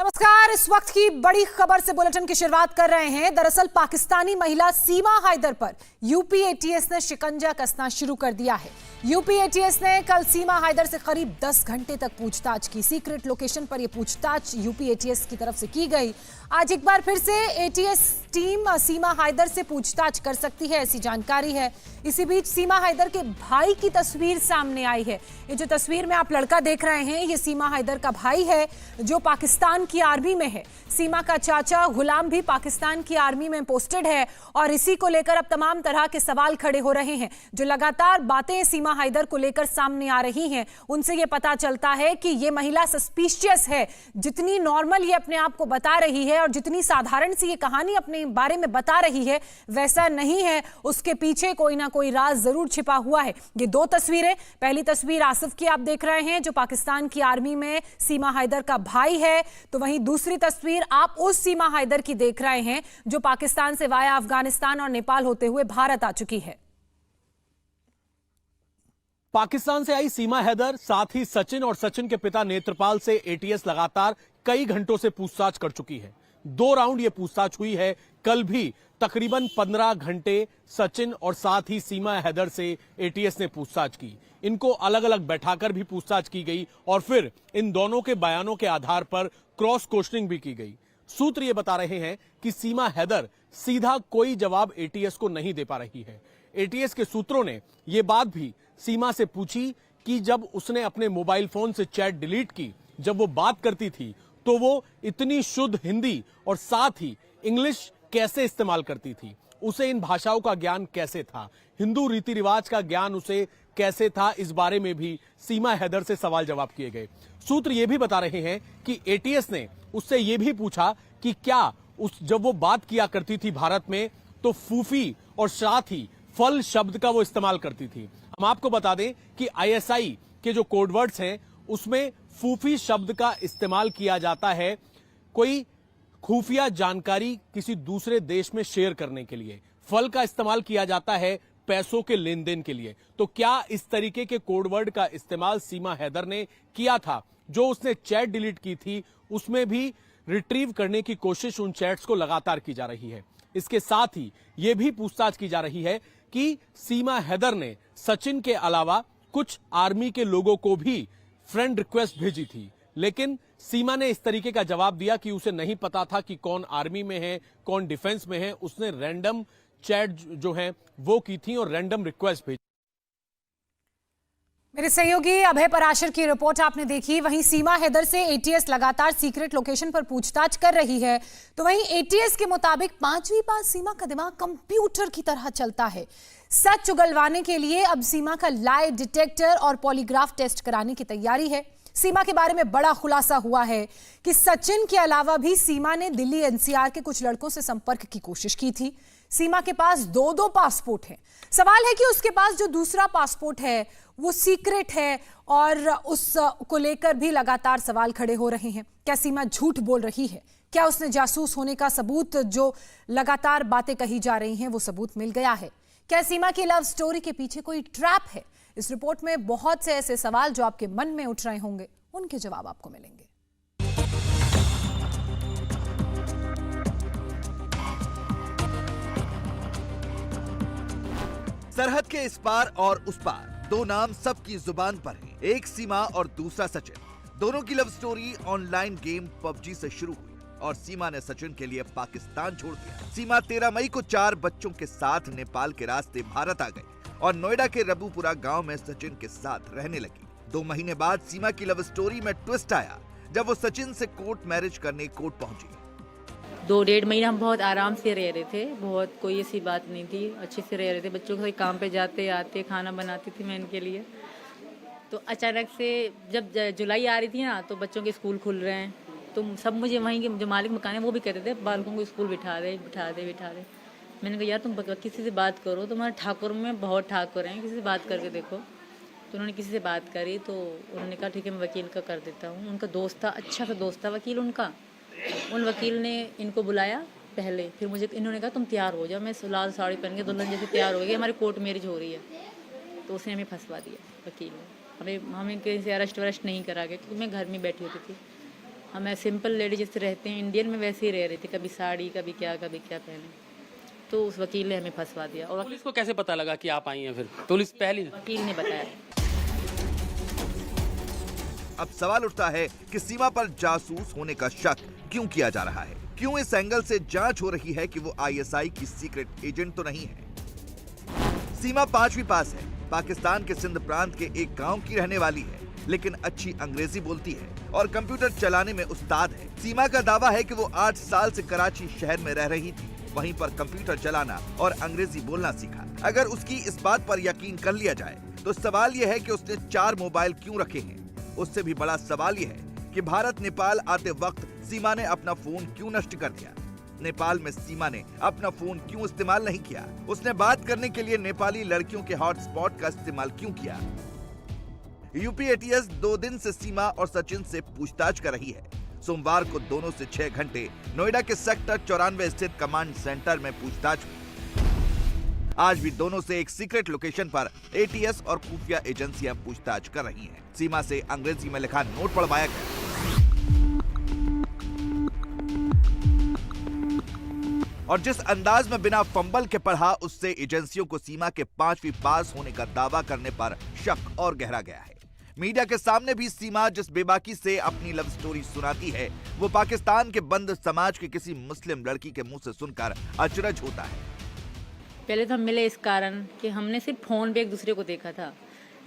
नमस्कार। इस वक्त की बड़ी खबर से बुलेटिन की शुरुआत कर रहे हैं। दरअसल पाकिस्तानी महिला सीमा हैदर पर यूपी एटीएस ने शिकंजा कसना शुरू कर दिया है। यूपी एटीएस ने कल सीमा हैदर से करीब 10 घंटे तक पूछताछ की। सीक्रेट लोकेशन पर यह पूछताछ यूपी एटीएस की तरफ से की गई। आज एक बार फिर से एटीएस टीम सीमा हैदर से पूछताछ कर सकती है, ऐसी जानकारी है। इसी बीच सीमा हैदर के भाई की तस्वीर सामने आई है। ये जो तस्वीर में आप लड़का देख रहे हैं, ये सीमा हैदर का भाई है जो पाकिस्तान की आर्मी में है। सीमा का चाचा गुलाम भी पाकिस्तान की आर्मी में पोस्टेड है और इसी को लेकर अब तमाम तरह के सवाल खड़े हो रहे हैं। जो लगातार बातें सीमा हैदर को लेकर सामने आ रही हैं, उनसे ये पता चलता है कि ये महिला सस्पिशियस है। जितनी नॉर्मल ये अपने आप को बता रही है और जितनी साधारण सी ये कहानी अपने बारे में बता रही है, वैसा नहीं है। उसके पीछे कोई ना कोई राज जरूर छिपा हुआ है। ये दो तस्वीरें, पहली तस्वीर आसिफ की आप देख रहे हैं जो पाकिस्तान की आर्मी में सीमा हैदर का भाई है, तो वहीं दूसरी तस्वीर आप उस सीमा हैदर की देख रहे हैं जो पाकिस्तान से वाया अफगानिस्तान और नेपाल होते हुए भारत आ चुकी है। पाकिस्तान से आई सीमा हैदर, साथ ही सचिन और सचिन के पिता नेत्रपाल से एटीएस लगातार कई घंटों से पूछताछ कर चुकी है। 2 राउंड ये पूछताछ हुई है। कल भी तकरीबन 15 घंटे सचिन और साथ ही सीमा हैदर से एटीएस ने पूछताछ की। इनको अलग अलग बैठाकर भी पूछताछ की गई और फिर इन दोनों के बयानों के आधार पर क्रॉस क्वेश्चनिंग भी की गई। सूत्र ये बता रहे हैं कि सीमा हैदर सीधा कोई जवाब एटीएस को नहीं दे पा रही है। एटीएस के सूत्रों ने यह बात भी सीमा से पूछी कि जब उसने अपने मोबाइल फोन से चैट डिलीट की, जब वो बात करती थी तो वो इतनी शुद्ध हिंदी और साथ ही इंग्लिश कैसे इस्तेमाल करती थी, उसे इन भाषाओं का ज्ञान कैसे था, हिंदू रीति रिवाज का ज्ञान उसे कैसे था, इस बारे में भी सीमा हैदर से सवाल जवाब किए गए। सूत्र ये भी बता रहे हैं कि एटीएस ने उससे ये भी पूछा कि क्या जब वो बात किया करती थी भारत में तो फूफी और साथ ही फल शब्द का वो इस्तेमाल करती थी। हम आपको बता दें कि आईएसआई के जो कोडवर्ड्स हैं उसमें फूफी शब्द का इस्तेमाल किया जाता है कोई खुफिया जानकारी किसी दूसरे देश में शेयर करने के लिए। फल का इस्तेमाल किया जाता है पैसों के लेन देन के लिए। तो क्या इस तरीके के कोडवर्ड का इस्तेमाल सीमा हैदर ने किया था? जो उसने चैट डिलीट की थी उसमें भी रिट्रीव करने की कोशिश उन चैट्स को लगातार की जा रही है। इसके साथ ही यह भी पूछताछ की जा रही है कि सीमा हैदर ने सचिन के अलावा कुछ आर्मी के लोगों को भी फ्रेंड रिक्वेस्ट भेजी थी, लेकिन सीमा ने इस तरीके का जवाब दिया कि उसे नहीं पता था कि कौन आर्मी में है, कौन डिफेंस में है। उसने रैंडम चैट जो है वो की थी और रैंडम रिक्वेस्ट भेजी। मेरे सहयोगी अभय पराशर की रिपोर्ट आपने देखी। वहीं सीमा हैदर से एटीएस लगातार सीक्रेट लोकेशन पर पूछताछ कर रही है, तो वहीं एटीएस के मुताबिक 5वीं बार सीमा का दिमाग कंप्यूटर की तरह चलता है। सच उगलवाने के लिए अब सीमा का लाई डिटेक्टर और पॉलीग्राफ टेस्ट कराने की तैयारी है। सीमा के बारे में बड़ा खुलासा हुआ है कि सचिन के अलावा भी सीमा ने दिल्ली एनसीआर के कुछ लड़कों से संपर्क की कोशिश की थी। सीमा के पास 2 पासपोर्ट हैं। सवाल है कि उसके पास जो दूसरा पासपोर्ट है वो सीक्रेट है और उस को लेकर भी लगातार सवाल खड़े हो रहे हैं। क्या सीमा झूठ बोल रही है? क्या उसने जासूस होने का सबूत, जो लगातार बातें कही जा रही हैं, वो सबूत मिल गया है? क्या सीमा की लव स्टोरी के पीछे कोई ट्रैप है? इस रिपोर्ट में बहुत से ऐसे सवाल जो आपके मन में उठ रहे होंगे, उनके जवाब आपको मिलेंगे। सरहद के इस पार और उस पार 2 नाम सबकी जुबान पर हैं। एक सीमा और दूसरा सचिन। दोनों की love story online game PUBG से शुरू हुई और सीमा ने सचिन के लिए पाकिस्तान छोड़ दिया। सीमा 13 मई को 4 बच्चों के साथ नेपाल के रास्ते भारत आ गई और नोएडा के रबुपुरा गांव में सचिन के साथ रहने लगी। 2 महीने बाद सीमा की लव स्टोरी में ट्विस्ट आया जब वो सचिन से कोर्ट मैरिज करने कोर्ट पहुंची। 2-1.5 महीना हम बहुत आराम से रह रहे थे। बहुत कोई ऐसी बात नहीं थी, अच्छे से रह रहे थे। बच्चों के काम पे जाते आते, खाना बनाती थी मैं इनके लिए। तो अचानक से जब जुलाई आ रही थी ना, तो बच्चों के स्कूल खुल रहे हैं, तो सब मुझे वहीं के जो मालिक मकान है वो भी कहते थे बालकों को स्कूल बिठा दे। मैंने कहा यार तुम किसी से बात करो, तुम्हारे ठाकुर में बहुत ठाकुर हैं, किसी से बात करके देखो। तो उन्होंने किसी से बात करी तो उन्होंने कहा ठीक है मैं वकील का कर देता हूँ। उनका दोस्त था, अच्छा सा दोस्त था वकील उनका। उन वकील ने इनको बुलाया पहले, फिर मुझे इन्होंने कहा तुम तैयार हो जाओ। मैं लाल साड़ी पहन के दुल्हन जैसे तैयार हो गई, हमारी कोर्ट मैरिज हो रही है। तो उसने हमें फंसवा दिया वकील ने। हमें कहीं से अरेस्ट वरेस्ट नहीं करा गया क्योंकि मैं घर में बैठी होती थी। मैं सिंपल लेडी जैसे रहते हैं इंडियन में वैसे ही रह रही थी, कभी साड़ी कभी क्या पहने। तो उस वकील ने हमें फंसवा दिया और पुलिस को कैसे पता लगा कि आप आई हैं? फिर पुलिस पहली वकील ने बताया। अब सवाल उठता है कि सीमा पर जासूस होने का शक क्यों किया जा रहा है? क्यों इस एंगल से जांच हो रही है कि वो आईएसआई की सीक्रेट एजेंट तो नहीं है? सीमा 5वीं पास है, पाकिस्तान के सिंध प्रांत के एक गांव की रहने वाली है, लेकिन अच्छी अंग्रेजी बोलती है और कंप्यूटर चलाने में उस्ताद है। सीमा का दावा है कि वो 8 साल से कराची शहर में रह रही थी, वहीं पर कंप्यूटर चलाना और अंग्रेजी बोलना सीखा। अगर उसकी इस बात पर यकीन कर लिया जाए तो सवाल यह है कि उसने 4 मोबाइल क्यों रखे हैं? उससे भी बड़ा सवाल यह है कि भारत नेपाल आते वक्त सीमा ने अपना फोन क्यों नष्ट कर दिया? नेपाल में सीमा ने अपना फोन क्यों इस्तेमाल नहीं किया? उसने बात करने के लिए नेपाली लड़कियों के हॉटस्पॉट का इस्तेमाल क्यों किया? यूपी एटीएस 2 दिन से सीमा और सचिन से पूछताछ कर रही है। सोमवार को दोनों से 6 घंटे नोएडा के सेक्टर 94 स्थित कमांड सेंटर में पूछताछ हुई। आज भी दोनों से एक सीक्रेट लोकेशन पर एटीएस और खुफिया एजेंसियां पूछताछ कर रही हैं। सीमा से अंग्रेजी में लिखा नोट पढ़वाया गया। और जिस अंदाज में बिना फंबल के पढ़ा, उससे एजेंसियों को सीमा के 5वीं पास होने का दावा करने पर शक और गहरा गया है। मीडिया के सामने भी सीमा जिस बेबाकी से अपनी लव स्टोरी सुनाती है, वो पाकिस्तान के बंद समाज के किसी मुस्लिम लड़की के मुंह से सुनकर अचरज होता है। पहले तो हम मिले इस कारण कि हमने सिर्फ फोन पे एक दूसरे को देखा था।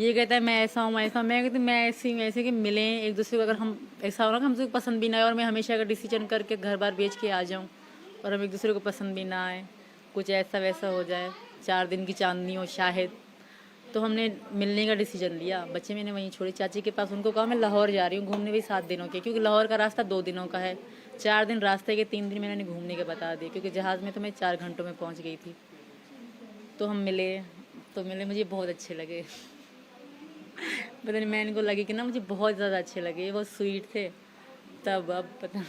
ये कहता है मैं ऐसा हूँ, मैं कहती मैं ऐसे कि मिलें एक दूसरे को। अगर हम ऐसा हो ना कि हमसे पसंद भी ना आए और मैं हमेशा अगर डिसीजन करके घर बार बेच के आ जाऊँ और हम एक दूसरे को पसंद भी ना आए, कुछ ऐसा वैसा हो जाए, 4 दिन की चांदनी हो शायद, तो हमने मिलने का डिसीजन लिया। बच्चे मैंने वहीं छोड़े चाची के पास। उनको कहा मैं लाहौर जा रही हूँ घूमने भी 7 दिनों के, क्योंकि लाहौर का रास्ता 2 दिनों का है। 4 दिन रास्ते के, 3 दिन मैंने घूमने के बता दिए, क्योंकि जहाज़ में तो मैं 4 घंटों में पहुँच गई थी। तो हम मिले मुझे बहुत अच्छे लगे। पता नहीं मैं इनको लगी कि ना मुझे बहुत ज़्यादा अच्छे लगे, बहुत स्वीट थे। तब अब पता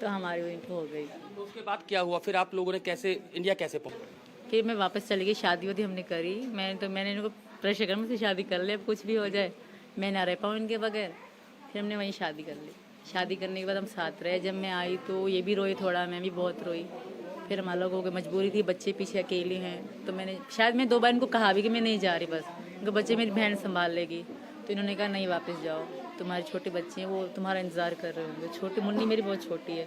तो हमारी वहीं हो गई। तो उसके बाद क्या हुआ फिर? आप लोगों ने कैसे इंडिया कैसे पहुंचे? फिर मैं वापस चली गई, शादी वादी हमने करी। मैंने इनको प्रेशर कर मुझसे शादी कर ले, अब कुछ भी हो जाए मैं ना रह पाऊँ इनके बगैर। फिर हमने वहीं शादी कर ली। शादी करने के बाद हम साथ रहे। जब मैं आई तो ये भी रोई थोड़ा, मैं भी बहुत रोई। फिर हम अलग हो गए, मजबूरी थी, बच्चे पीछे अकेले हैं। तो मैं 2 बार इनको कहा भी कि मैं नहीं जा रही, बस उनके बच्चे मेरी बहन संभाल लेगी। तो इन्होंने कहा नहीं वापस जाओ, तुम्हारे छोटे बच्चे हैं, वो तुम्हारा इंतजार कर रहे होंगे। छोटी मुन्नी मेरी बहुत छोटी है।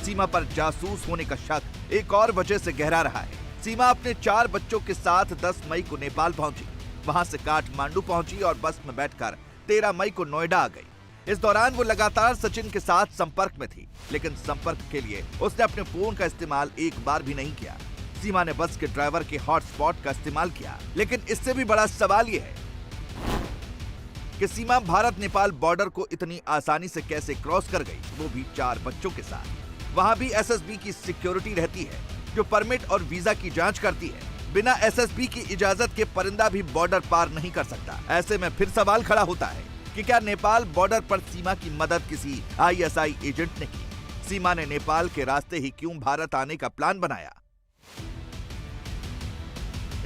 सीमा पर जासूस होने का शक एक और वजह से गहरा रहा है। सीमा अपने 4 बच्चों के साथ 10 मई को नेपाल पहुंची, वहां से काठमांडू पहुंची और बस में बैठकर 13 मई को नोएडा आ गई। इस दौरान वो लगातार सचिन के साथ संपर्क में थी, लेकिन संपर्क के लिए उसने अपने फोन का इस्तेमाल एक बार भी नहीं किया। सीमा ने बस के ड्राइवर के हॉटस्पॉट का इस्तेमाल किया, लेकिन इससे भी बड़ा सवाल यह है कि सीमा भारत नेपाल बॉर्डर को इतनी आसानी से कैसे क्रॉस कर गई, वो भी 4 बच्चों के साथ। वहां भी एसएसबी की सिक्योरिटी रहती है जो परमिट और वीजा की जांच करती है। बिना एसएसबी की इजाजत के परिंदा भी बॉर्डर पार नहीं कर सकता। ऐसे में फिर सवाल खड़ा होता है कि क्या नेपाल बॉर्डर पर सीमा की मदद किसी आईएसआई एजेंट ने की? सीमा ने नेपाल के रास्ते ही क्यों भारत आने का प्लान बनाया?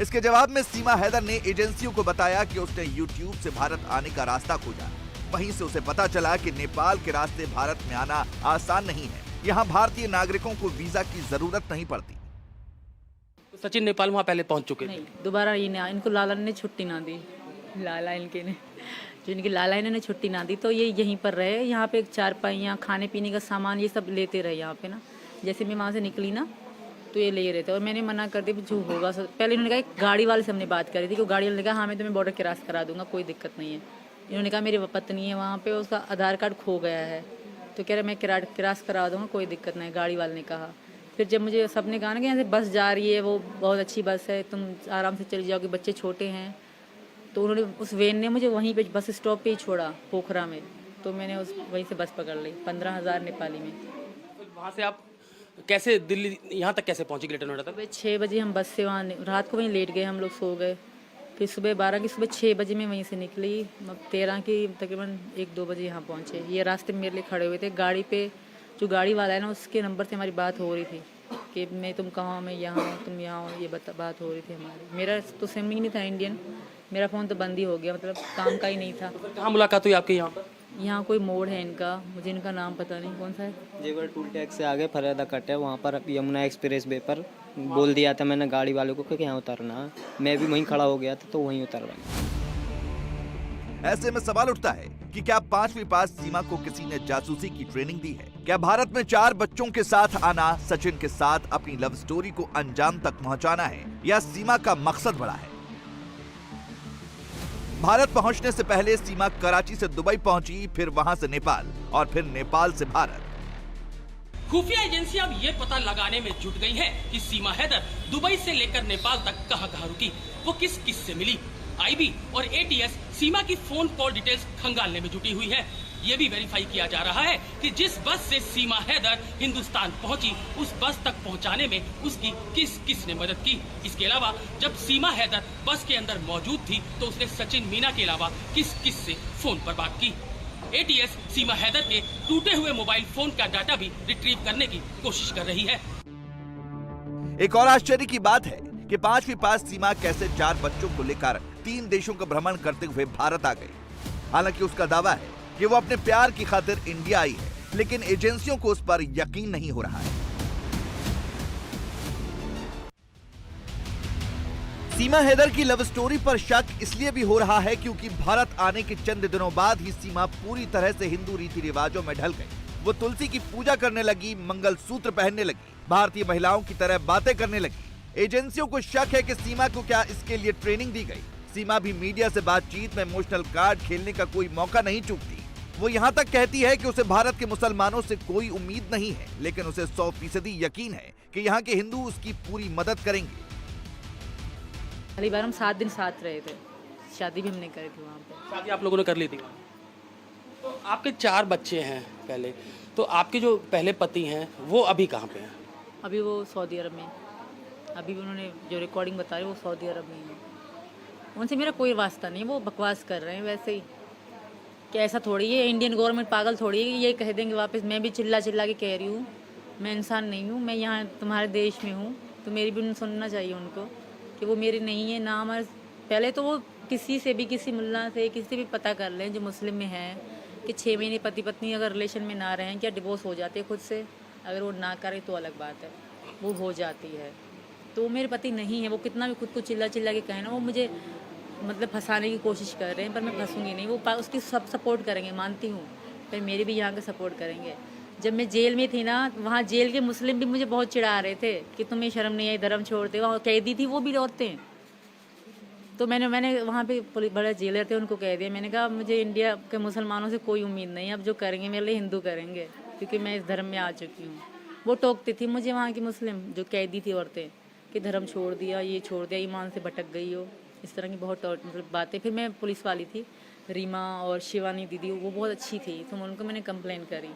इसके जवाब में सीमा हैदर ने एजेंसियों को बताया कि उसने यूट्यूब से भारत आने का रास्ता खोजा। वहीं से उसे पता चला कि नेपाल के रास्ते भारत में आना आसान नहीं है। यहाँ भारतीय नागरिकों को वीजा की जरूरत नहीं पड़ती। तो सचिन नेपाल वहाँ पहले पहुँच चुके थे। नहीं, दोबारा इनको लाला ने छुट्टी ना दी। लाला इनके ने जो इनकी लाला इन्होंने छुट्टी ना दी, तो ये यहीं पर रहे। यहाँ पे 4 खाने पीने का सामान ये सब लेते रहे यहाँ पे ना। जैसे मैं वहाँ से निकली ना तो ये ले रहे थे और मैंने मना कर दिया जो होगा। पहले इन्होंने कहा गाड़ी वाले से हमने बात करी थी कि गाड़ी वाले ने कहा हाँ मैं तुम्हें बॉर्डर क्रॉस करा दूंगा, कोई दिक्कत नहीं है। इन्होंने कहा मेरी पत्नी है वहाँ पे, उसका आधार कार्ड खो गया है, तो कह रहे मैं क्रॉस करा दूंगा, कोई दिक्कत नहीं, गाड़ी वाले ने कहा। फिर जब मुझे सबने कहा ना कि यहाँ से बस जा रही है, वो बहुत अच्छी बस है, तुम आराम से चली जाओगे, बच्चे छोटे हैं, तो उन्होंने उस वैन ने मुझे वहीं पे बस स्टॉप पे ही छोड़ा पोखरा में। तो मैंने वहीं से बस पकड़ ली 15,000 नेपाली में। वहाँ से आप कैसे दिल्ली यहाँ तक कैसे पहुँचे ग्रेटर नोएडा तक? सुबह 6 बजे हम बस से वहाँ रात को वहीं लेट गए, हम लोग सो गए। फिर सुबह 6 बजे मैं वहीं से निकली, 13 की तकरीबन 1-2 बजे यहाँ पहुँचे। ये रास्ते में मेरे लिए खड़े हुए थे। गाड़ी पे जो गाड़ी वाला है ना, उसके नंबर से हमारी बात हो रही थी कि मैं तुम कहाँ, मैं यहाँ हूँ, तुम यहाँ हो, ये बात हो रही थी हमारी। मेरा तो सिम ही नहीं था इंडियन, मेरा फ़ोन तो बंद ही हो गया, मतलब काम का ही नहीं था। कहाँ मुलाकात हुई आपके यहाँ पर? यहाँ कोई मोड़ है इनका, मुझे इनका नाम पता नहीं कौन सा है। जेवर टूल टैक्स से आगे फरीदा कट है, वहाँ पर यमुना एक्सप्रेस वे पर बोल दिया था मैंने गाड़ी वालों को कि यहाँ उतरना है। मैं भी वहीं खड़ा हो गया था तो वहीं उतर गया। ऐसे में सवाल उठता है कि क्या 5वीं पास सीमा को किसी ने जासूसी की ट्रेनिंग दी है? क्या भारत में 4 बच्चों के साथ आना सचिन के साथ अपनी लव स्टोरी को अंजाम तक पहुंचाना है या सीमा का मकसद बड़ा है? भारत पहुंचने से पहले सीमा कराची से दुबई पहुंची, फिर वहां से नेपाल और फिर नेपाल से भारत। खुफिया एजेंसियां अब ये पता लगाने में जुट गई हैं कि सीमा हैदर दुबई से लेकर नेपाल तक कहां रुकी, वो किस किस से मिली। आईबी और एटीएस सीमा की फोन कॉल डिटेल्स खंगालने में जुटी हुई है। ये भी वेरीफाई किया जा रहा है कि जिस बस से सीमा हैदर हिंदुस्तान पहुंची, उस बस तक पहुंचाने में उसकी किस किस ने मदद की। इसके अलावा जब सीमा हैदर बस के अंदर मौजूद थी तो उसने सचिन मीना के अलावा किस किस से फोन पर बात की। एटीएस सीमा हैदर के टूटे हुए मोबाइल फोन का डाटा भी रिट्रीव करने की कोशिश कर रही है। एक और आश्चर्य की बात है कि 5वीं पास सीमा कैसे 4 बच्चों को लेकर 3 देशों का भ्रमण करते हुए भारत आ गई। हालांकि उसका दावा है कि वो अपने प्यार की खातिर इंडिया आई है, लेकिन एजेंसियों को उस पर यकीन नहीं हो रहा है। सीमा हैदर की लव स्टोरी पर शक इसलिए भी हो रहा है क्योंकि भारत आने के चंद दिनों बाद ही सीमा पूरी तरह से हिंदू रीति रिवाजों में ढल गई। वो तुलसी की पूजा करने लगी, मंगलसूत्र पहनने लगी, भारतीय महिलाओं की तरह बातें करने लगी। एजेंसियों को शक है कि सीमा को क्या इसके लिए ट्रेनिंग दी गई। सीमा भी मीडिया से बातचीत में इमोशनल कार्ड खेलने का कोई मौका नहीं चूकती। वो यहाँ तक कहती है कि उसे भारत के मुसलमानों से कोई उम्मीद नहीं है, लेकिन उसे 100% यकीन है कि यहाँ के हिंदू उसकी पूरी मदद करेंगे। पहली बार हम 7 दिन साथ रहे थे, शादी भी हमने करी थी वहाँ पे। शादी आप लोगों ने कर ली थी। तो आपके 4 बच्चे हैं पहले, तो आपके जो पहले पति हैं वो अभी कहाँ पे हैं? अभी वो सऊदी अरब में, अभी भी उन्होंने जो रिकॉर्डिंग बता रहे वो सऊदी अरब में है। उनसे मेरा कोई वास्ता नहीं, वो बकवास कर रहे हैं वैसे ही। कि ऐसा थोड़ी है, इंडियन गवर्नमेंट पागल थोड़ी है कि ये कह देंगे वापस। मैं भी चिल्ला चिल्ला के कह रही हूँ, मैं इंसान नहीं हूँ, मैं यहाँ तुम्हारे देश में हूँ, तो मेरी भी सुनना चाहिए उनको कि वो मेरी नहीं है ना। हमारे पहले तो वो किसी से भी, किसी मुल्ला से, किसी से भी पता कर लें जो मुस्लिम में है कि 6 महीने पति पत्नी अगर रिलेशन में ना रहें, क्या डिवोर्स हो जाते हैं खुद से? अगर वो ना करे तो अलग बात है, वो हो जाती है। तो वो मेरे पति नहीं है। वो कितना भी खुद को चिल्ला चिल्ला के कहना, वो मुझे मतलब फंसाने की कोशिश कर रहे हैं, पर मैं फंसूंगी नहीं। वो उसकी सब सपोर्ट करेंगे, मानती हूँ, पर मेरे भी यहाँ का सपोर्ट करेंगे। जब मैं जेल में थी ना, वहाँ जेल के मुस्लिम भी मुझे बहुत चिढ़ा रहे थे कि तुम्हें शर्म नहीं आई, धर्म छोड़ते। वहाँ कैदी थी, वो भी लौटते हैं। तो मैंने वहाँ पे बड़े जेलर थे, उनको कह दिया, मैंने कहा मुझे इंडिया के मुसलमानों से कोई उम्मीद नहीं है, अब जो करेंगे मेरे लिए हिंदू करेंगे, क्योंकि मैं इस धर्म में आ चुकी हूँ। वो टोकती थी मुझे वहाँ की मुस्लिम जो कैदी थी औरतें कि धर्म छोड़ दिया, ये छोड़ दिया, ईमान से भटक गई हो, इस तरह की बहुत मतलब बातें। फिर मैं पुलिस वाली थी, रीमा और शिवानी दीदी, वो बहुत अच्छी थी, तो उनको मैंने कंप्लेन करी,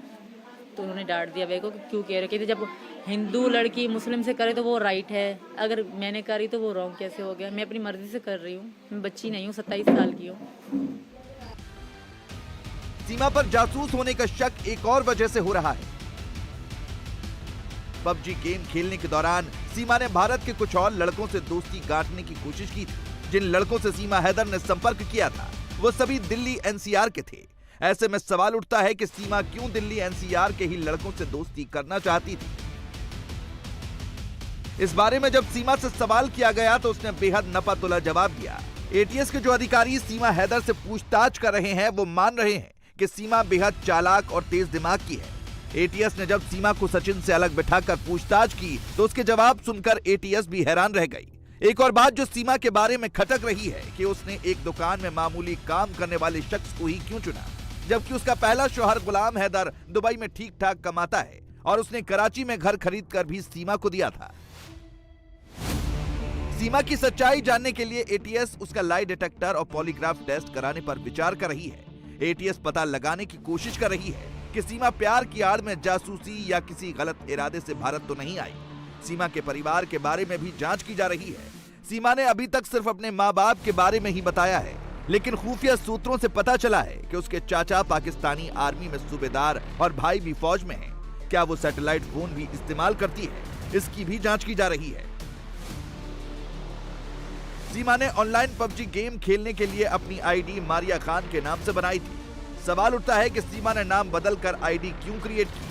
तो उन्होंने डांट दिया भाई को कि क्यों कह रहे, कहते जब हिंदू लड़की मुस्लिम से करे तो वो राइट है, अगर मैंने करी तो वो रॉन्ग कैसे हो गया? मैं अपनी मर्जी से कर रही हूँ, मैं बच्ची नहीं हूँ, 27 साल की हूँ। सीमा पर जासूस होने का शक एक और वजह से हो रहा है। पबजी गेम खेलने के दौरान सीमा ने भारत के कुछ और लड़कों से दोस्ती गांठने की कोशिश की थी। जिन लड़कों से सीमा हैदर ने संपर्क किया था वो सभी दिल्ली एनसीआर के थे। ऐसे में सवाल उठता है कि सीमा क्यों दिल्ली एनसीआर के ही लड़कों से दोस्ती करना चाहती थी। इस बारे में जब सीमा से सवाल किया गया तो उसने बेहद नपा-तुला जवाब दिया। एटीएस के जो अधिकारी सीमा हैदर से पूछताछ कर रहे हैं वो मान रहे हैं कि सीमा बेहद चालाक और तेज दिमाग की है। एटीएस ने जब सीमा को सचिन से अलग बिठाकर पूछताछ की तो उसके जवाब सुनकर एटीएस भी हैरान रह गई। एक और बात जो सीमा के बारे में खटक रही है कि उसने एक दुकान में मामूली काम करने वाले शख्स को ही क्यों चुना, जबकि उसका पहला शौहर गुलाम हैदर दुबई में ठीक ठाक कमाता है और उसने कराची में घर खरीदकर भी सीमा को दिया था। सीमा की सच्चाई जानने के लिए एटीएस उसका लाई डिटेक्टर और पॉलीग्राफ टेस्ट कराने पर विचार कर रही है। एटीएस पता लगाने की कोशिश कर रही है कि सीमा प्यार की आड़ में जासूसी या किसी गलत इरादे से भारत तो नहीं आई। सीमा के परिवार के बारे में भी जांच की जा रही है। सीमा ने अभी तक सिर्फ अपने माँ बाप के बारे में ही बताया है, लेकिन खुफिया सूत्रों से पता चला है कि उसके चाचा पाकिस्तानी आर्मी में सूबेदार और भाई भी फौज में हैं। क्या वो सैटेलाइट फोन भी इस्तेमाल करती है, इसकी भी जांच की जा रही है। सीमा ने ऑनलाइन पबजी गेम खेलने के लिए अपनी आईडी मारिया खान के नाम से बनाई थी। सवाल उठता है कि सीमा ने नाम बदलकर आईडी क्यों क्रिएट की।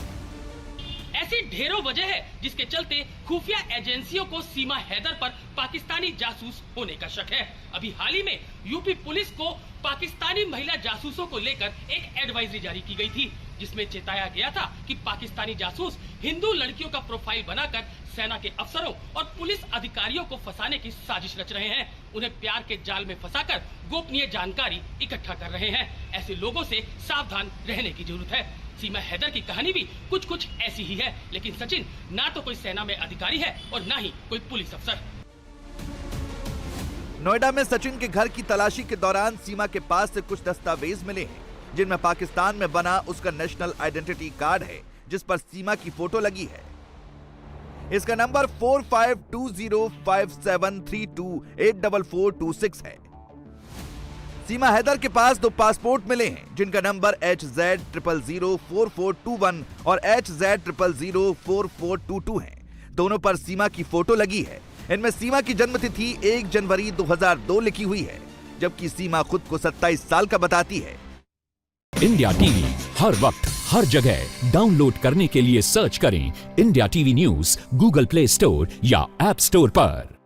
ऐसी ढेरों वजह है जिसके चलते खुफिया एजेंसियों को सीमा हैदर पर पाकिस्तानी जासूस होने का शक है। अभी हाल ही में यूपी पुलिस को पाकिस्तानी महिला जासूसों को लेकर एक एडवाइजरी जारी की गई थी, जिसमें चेताया गया था कि पाकिस्तानी जासूस हिंदू लड़कियों का प्रोफाइल बनाकर सेना के अफसरों और पुलिस अधिकारियों को फंसाने की साजिश रच रहे हैं। उन्हें प्यार के जाल में फंसाकर गोपनीय जानकारी इकट्ठा कर रहे हैं। ऐसे लोगों से सावधान रहने की जरूरत है। सीमा हैदर की कहानी भी कुछ ऐसी ही है, लेकिन सचिन ना तो कोई सेना में अधिकारी है और ना ही कोई पुलिस अफसर। नोएडा में सचिन के घर की तलाशी के दौरान सीमा के पास से कुछ दस्तावेज मिले हैं, जिनमें पाकिस्तान में बना उसका नेशनल आइडेंटिटी कार्ड है, जिस पर सीमा की फोटो लगी है। इसका नंबर 45205732844426 है। सीमा हैदर के पास 2 पासपोर्ट मिले हैं, जिनका नंबर HZ0004421 और HZ0004422 है। दोनों पर सीमा की फोटो लगी है। इनमें सीमा की जन्मतिथि 1 जनवरी 2002 लिखी हुई है, जबकि सीमा खुद को 27 साल का बताती है। इंडिया टीवी हर वक्त हर जगह डाउनलोड करने के लिए सर्च करें India TV news Google play store या ऐप स्टोर पर।